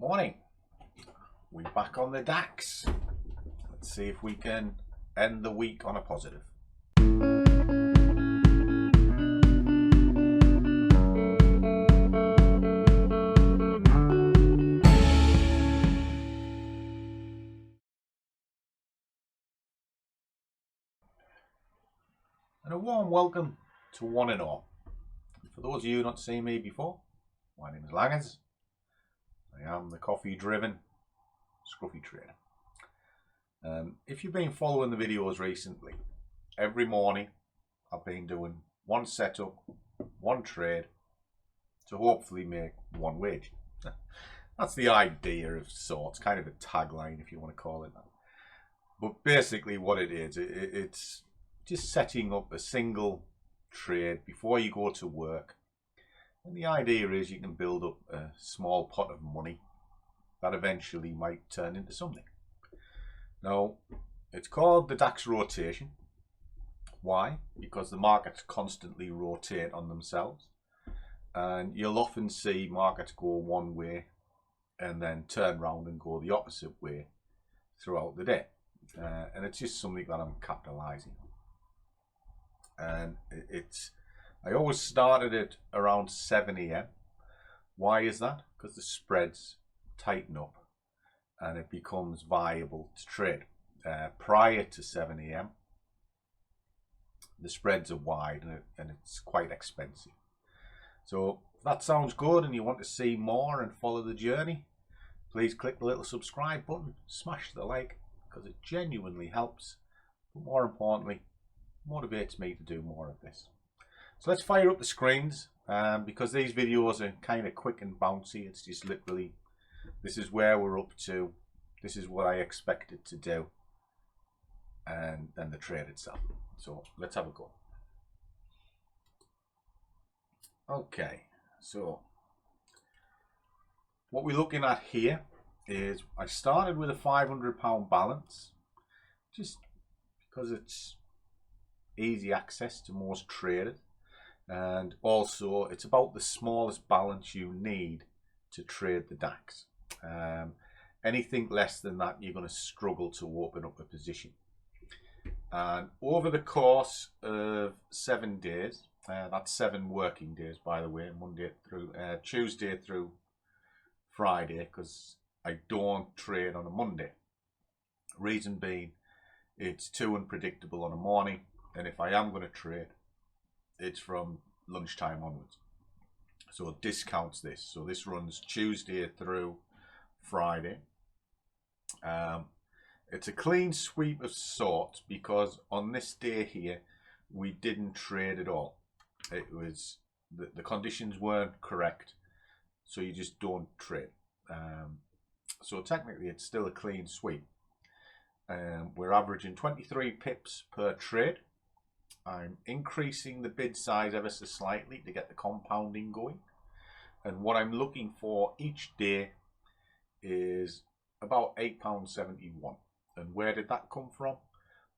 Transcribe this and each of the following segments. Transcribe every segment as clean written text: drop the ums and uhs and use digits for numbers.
Morning. We're back on the DAX. Let's see if we can end the week on a positive. And a warm welcome to one and all. For those of you not seen me before, my name is Langers. I am the coffee-driven scruffy trader. If you've been following the videos recently, every morning I've been doing one setup, one trade to hopefully make one wage. That's the idea of sorts, kind of a tagline if you want to call it that. But basically what it is, it's just setting up a single trade before you go to work. And the idea is you can build up a small pot of money that eventually might turn into something. Now, it's called the DAX rotation. Why? Because the markets constantly rotate on themselves. And you'll often see markets go one way and then turn around and go the opposite way throughout the day. And it's just something that I'm capitalizing on. And I always started it around 7 AM. Why is that? Because the spreads tighten up and it becomes viable to trade. Prior to 7 AM, the spreads are wide and it's quite expensive. So if that sounds good and you want to see more and follow the journey, please click the little subscribe button, smash the like, because it genuinely helps, but more importantly, motivates me to do more of this. So let's fire up the screens, because these videos are kind of quick and bouncy. It's just literally, this is where we're up to, this is what I expected to do, and then the trade itself. So let's have a go. Okay, so what we're looking at here is I started with a £500 balance, just because it's easy access to most traders. And also it's about the smallest balance you need to trade the DAX. Anything less than that, you're going to struggle to open up a position. And over the course of 7 days, that's 7 working days by the way, Monday through Tuesday through Friday, because I don't trade on a Monday. Reason being, it's too unpredictable on a morning, and if I am going to trade, it's from lunchtime onwards. So it discounts this. So this runs Tuesday through Friday. It's a clean sweep of sorts because on this day here, we didn't trade at all. It was, the conditions weren't correct. So you just don't trade. So technically it's still a clean sweep. We're averaging 23 pips per trade. I'm increasing the bid size ever so slightly to get the compounding going. And what I'm looking for each day is about £8.71. And where did that come from?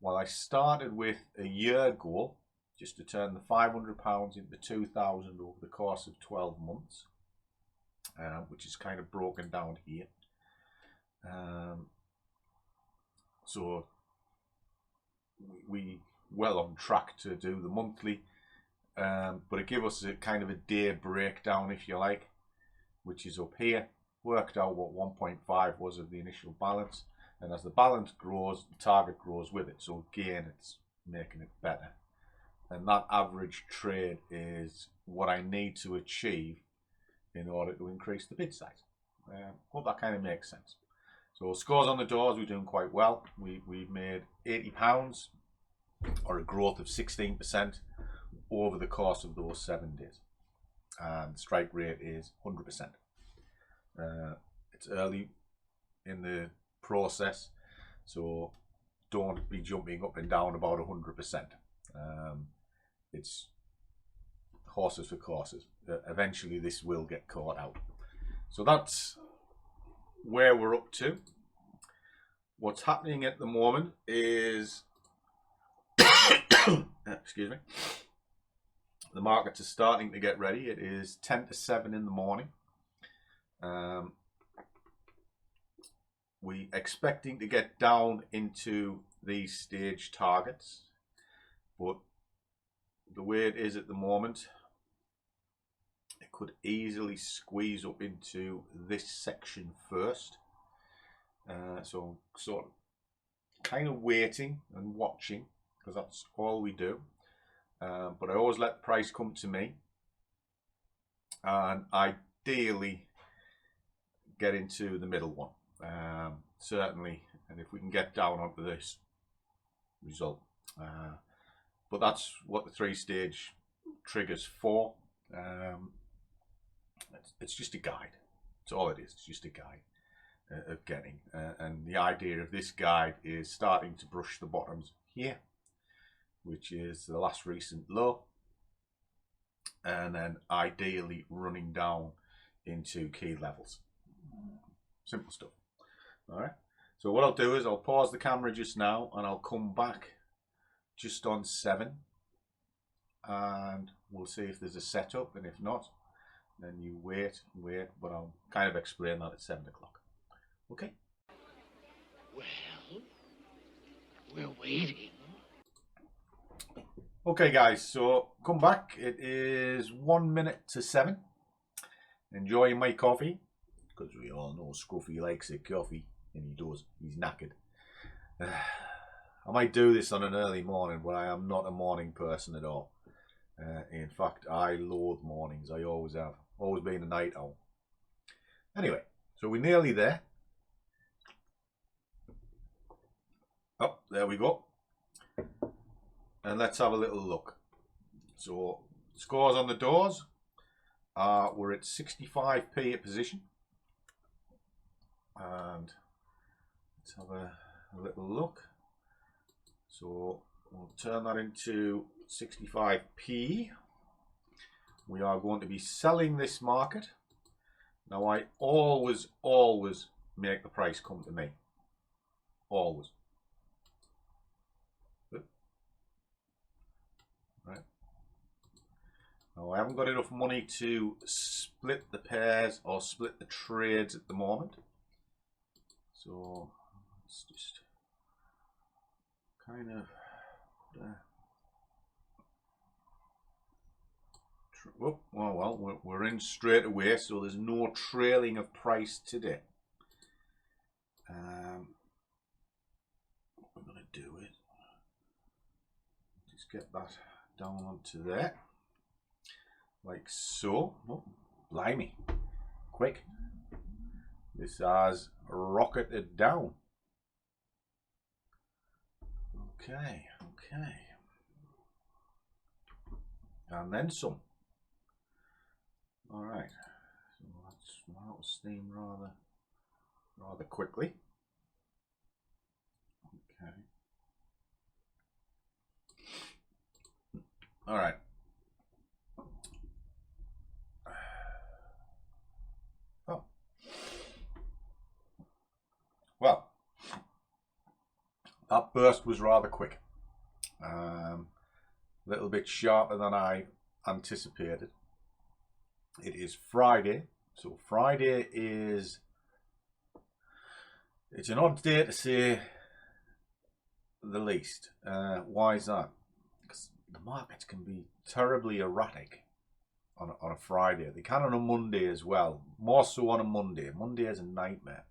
Well, I started with a year goal, just to turn the £500 into 2,000 over the course of 12 months, which is kind of broken down here. So we well on track to do the monthly, but it gave us a kind of a day breakdown, if you like, which is up here. Worked out what 1.5 was of the initial balance, and as the balance grows, the target grows with it. So again, it's making it better, and that average trade is what I need to achieve in order to increase the bid size. Hope that kind of makes sense. So scores on the doors, we're doing quite well. We've made £80, or a growth of 16% over the course of those 7 days. And the strike rate is 100%. It's early in the process, so don't be jumping up and down about 100%. It's horses for courses. Eventually this will get caught out. So that's where we're up to. What's happening at the moment is excuse me, the markets are starting to get ready. It is 10 to 7 in the morning. we expecting to get down into these stage targets, but the way it is at the moment, it could easily squeeze up into this section first. So sort of kind of waiting and watching, because that's all we do. But I always let the price come to me, and ideally get into the middle one, certainly, and if we can get down onto this result. But that's what the 3-stage trigger's for. It's just a guide. That's all it is. It's just a guide of getting. And the idea of this guide is starting to brush the bottoms here, which is the last recent low, and then ideally running down into key levels. Simple stuff. All right. So what I'll do is I'll pause the camera just now, and I'll come back just on 7, and we'll see if there's a setup, and if not, then you wait, but I'll kind of explain that at 7 o'clock. Okay? Well, we're waiting. Okay guys, so come back. It is 1 minute to 7. Enjoying my coffee, because we all know Scruffy likes a coffee, and he does. He's knackered. I might do this on an early morning, but I am not a morning person at all. In fact, I loathe mornings. I always have. Always been a night owl. Anyway, so we're nearly there. Oh, there we go. And let's have a little look. So, scores on the doors. We're at 65p a position. And let's have a little look. So we'll turn that into 65p. We are going to be selling this market. Now I always make the price come to me. Always. Right. Now I haven't got enough money to split the pairs or split the trades at the moment. So let's just kind of well, we're in straight away, so there's no trailing of price today. What we're going to do is just get that down onto there, like so. Oh, blimey, quick. This has rocketed down. Okay. And then some. All right. So let's run out of steam rather quickly. Okay. All right. Oh. Well, that burst was rather quick. A little bit sharper than I anticipated. It is Friday, so Friday is, it's an odd day to say the least. Why is that? Because the markets can be terribly erratic on a Friday. They can on a Monday as well, more so on a Monday. Monday is a nightmare.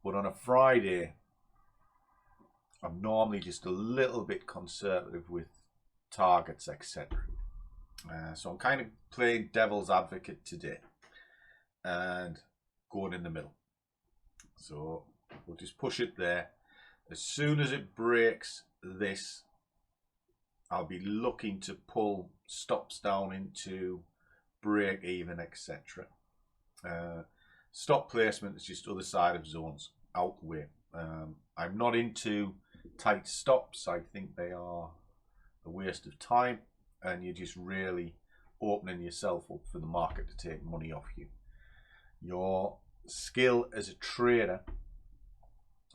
But on a Friday, I'm normally just a little bit conservative with targets, etc. So I'm kind of playing devil's advocate today and going in the middle. So we'll just push it there. As soon as it breaks this, I'll be looking to pull stops down into break even, etc. Stop placement is just other side of zones, out the way. I'm not into tight stops. I think they are a waste of time, and you're just really opening yourself up for the market to take money off you. Your skill as a trader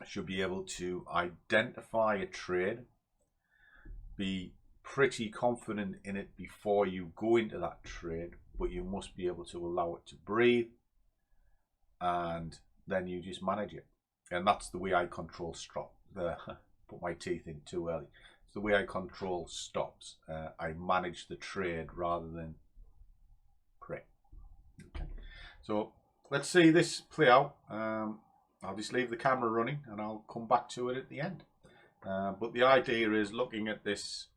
should be able to identify a trade, be pretty confident in it before you go into that trade, but you must be able to allow it to breathe and then you just manage it. And that's the way I control stop. Put my teeth in too early. It's the way I control stops. I manage the trade rather than pray. Okay. So let's see this play out. I'll just leave the camera running and I'll come back to it at the end. But the idea is, looking at this,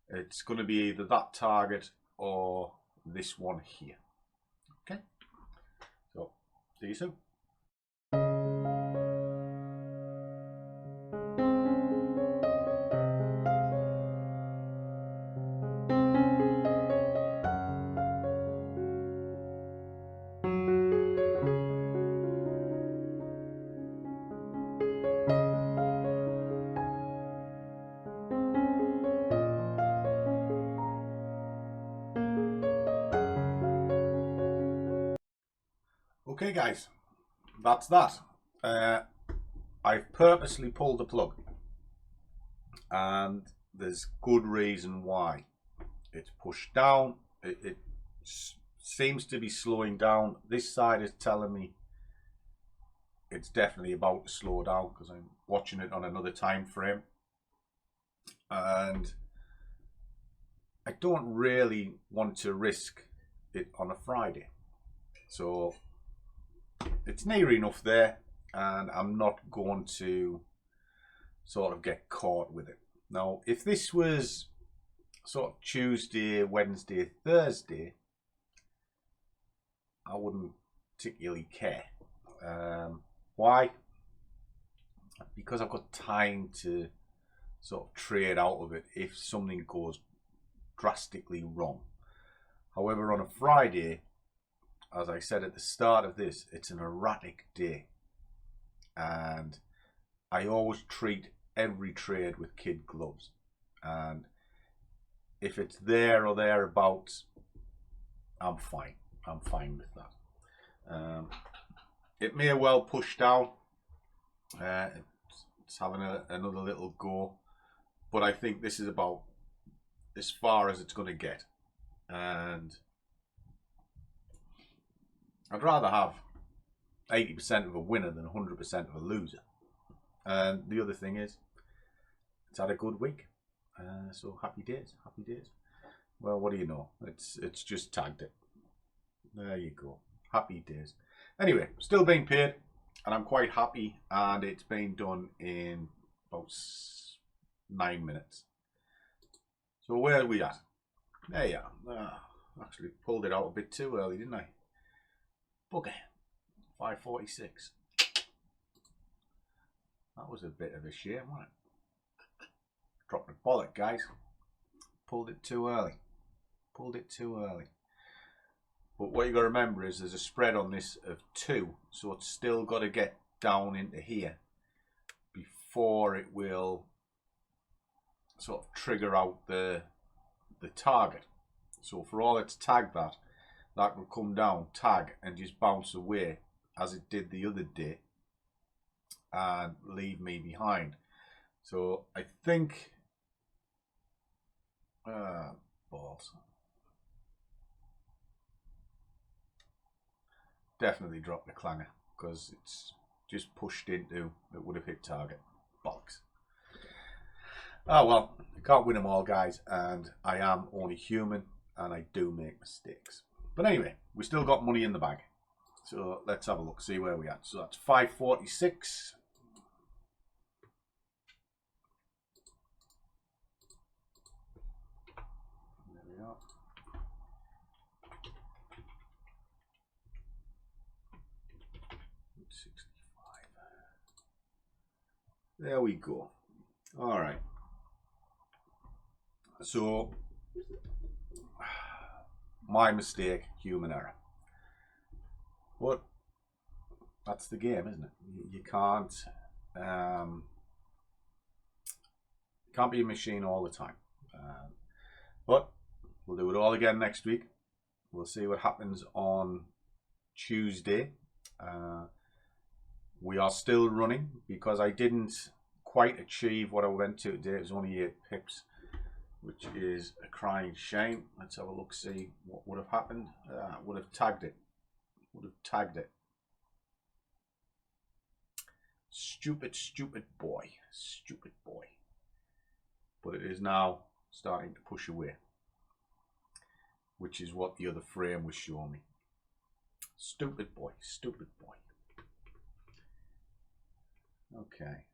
it's going to be either that target or this one here. Okay. So see you soon. Okay guys, that's that. I've purposely pulled the plug, and there's good reason why. It's pushed down, it seems to be slowing down. This side is telling me it's definitely about to slow down because I'm watching it on another time frame, and I don't really want to risk it on a Friday. So it's near enough there, and I'm not going to sort of get caught with it. Now, if this was sort of Tuesday, Wednesday, Thursday, I wouldn't particularly care. Why? Because I've got time to sort of trade out of it if something goes drastically wrong. However, on a Friday, as I said at the start of this, it's an erratic day, and I always treat every trade with kid gloves, and if it's there or thereabouts, I'm fine with that. It may well push down, it's having another little go, but I think this is about as far as it's going to get, and I'd rather have 80% of a winner than 100% of a loser. And the other thing is, it's had a good week, so happy days, happy days. Well, what do you know? It's just tagged it. There you go, happy days. Anyway, still being paid, and I'm quite happy, and it's been done in about 9 minutes. So where are we at? There you are. Actually pulled it out a bit too early, didn't I? Bugger. 5:46. That was a bit of a shame, wasn't it? Dropped the bollock, guys. Pulled it too early. Pulled it too early. But what you got to remember is there's a spread on this of 2, so it's still got to get down into here before it will sort of trigger out the target. So for all it's tagged that will come down, tag, and just bounce away as it did the other day and leave me behind. So I think balls. Definitely dropped the clanger because it's just pushed into, it would have hit target. Bollocks. Oh well, you can't win them all, guys, and I am only human and I do make mistakes. But anyway, we still got money in the bag. So let's have a look, see where we're at. So that's 5:46. There we are. There we go. All right. So, my mistake, human error. But that's the game, isn't it? You can't be a machine all the time. But we'll do it all again next week. We'll see what happens on Tuesday. We are still running because I didn't quite achieve what I went to today. It was only 8 pips, which is a crying shame. Let's have a look, see what would have happened. Would have tagged it. Would have tagged it. Stupid, stupid boy. Stupid boy. But it is now starting to push away, which is what the other frame was showing me. Stupid boy, stupid boy. Okay.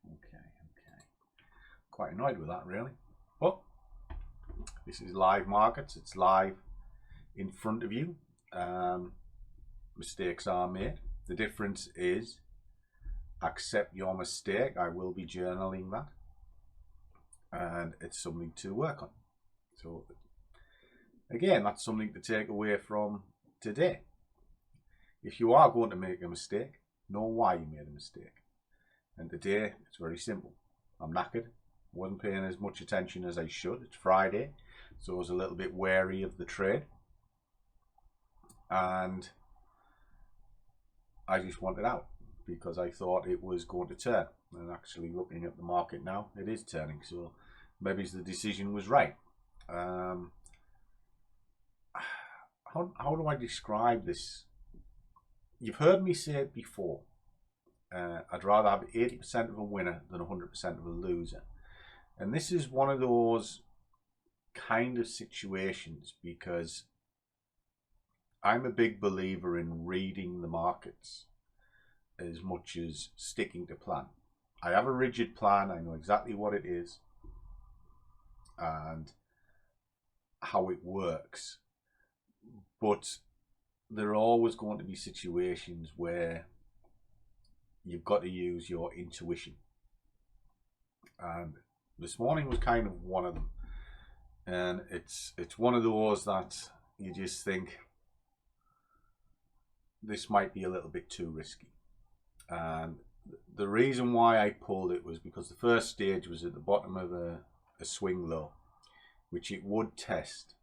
Quite annoyed with that, really. But this is live markets. It's live in front of you. Mistakes are made. The difference is accept your mistake. I will be journaling that. And it's something to work on. So again, that's something to take away from today. If you are going to make a mistake, know why you made a mistake. And today, it's very simple. I'm knackered. Wasn't paying as much attention as I should. It's Friday, so I was a little bit wary of the trade. And I just wanted out because I thought it was going to turn. And actually looking at the market now, it is turning. So maybe the decision was right. How do I describe this? You've heard me say it before. I'd rather have 80% of a winner than 100% of a loser. And this is one of those kind of situations because I'm a big believer in reading the markets as much as sticking to plan. I have a rigid plan. I know exactly what it is and how it works. But there are always going to be situations where you've got to use your intuition. And this morning was kind of one of them. And it's one of those that you just think this might be a little bit too risky. And the reason why I pulled it was because the first stage was at the bottom of a swing low, which it would test.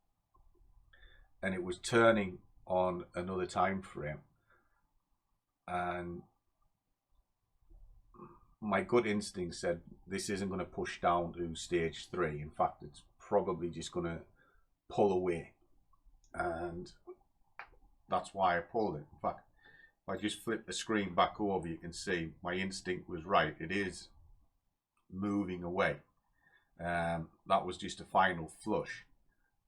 And it was turning on another time frame. And my gut instinct said this isn't going to push down to stage 3. In fact, it's probably just going to pull away. And that's why I pulled it. In fact, if I just flip the screen back over, you can see my instinct was right. It is moving away. That was just a final flush.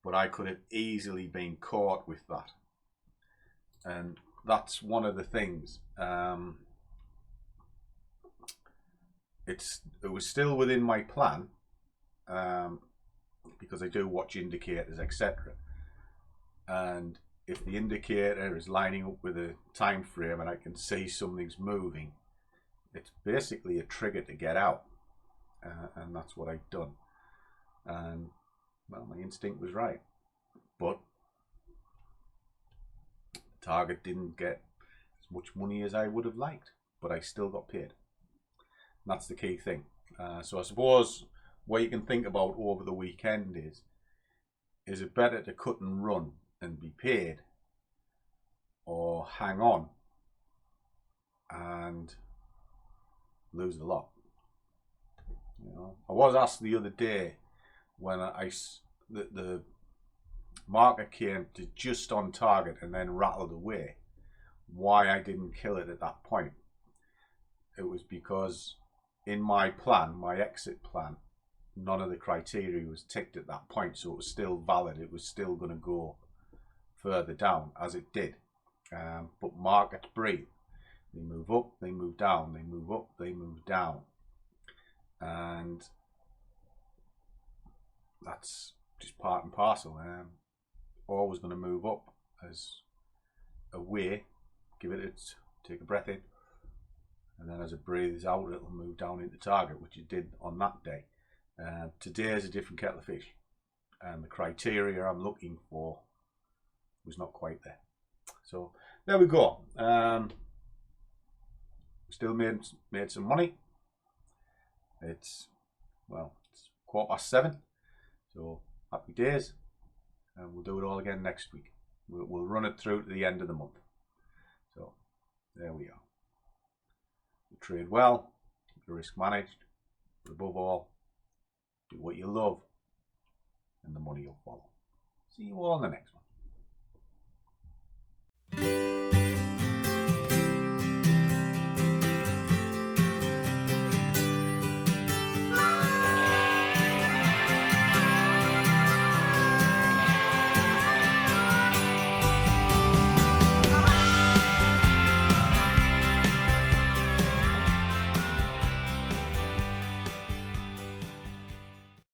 But I could have easily been caught with that. And that's one of the things. It was still within my plan because I do watch indicators, etc. And if the indicator is lining up with a time frame and I can see something's moving, it's basically a trigger to get out. And that's what I've done. And well, my instinct was right. But the target didn't get as much money as I would have liked, but I still got paid. That's the key thing. So I suppose what you can think about over the weekend is it better to cut and run and be paid, or hang on and lose a lot? You know, I was asked the other day when the market came to just on target and then rattled away, why I didn't kill it at that point. It was because in my plan, my exit plan, none of the criteria was ticked at that point, so it was still valid. It was still going to go further down, as it did. But markets breathe. They move up, they move down, they move up, they move down. And that's just part and parcel. Always going to move up as a way. Give it take a breath in. And then as it breathes out, it'll move down into target, which it did on that day. Today is a different kettle of fish. And the criteria I'm looking for was not quite there. So there we go. Still made some money. It's 7:15. So happy days. And we'll do it all again next week. We'll run it through to the end of the month. So there we are. You trade well, keep the risk managed, but above all, do what you love, and the money will follow. See you all in the next one.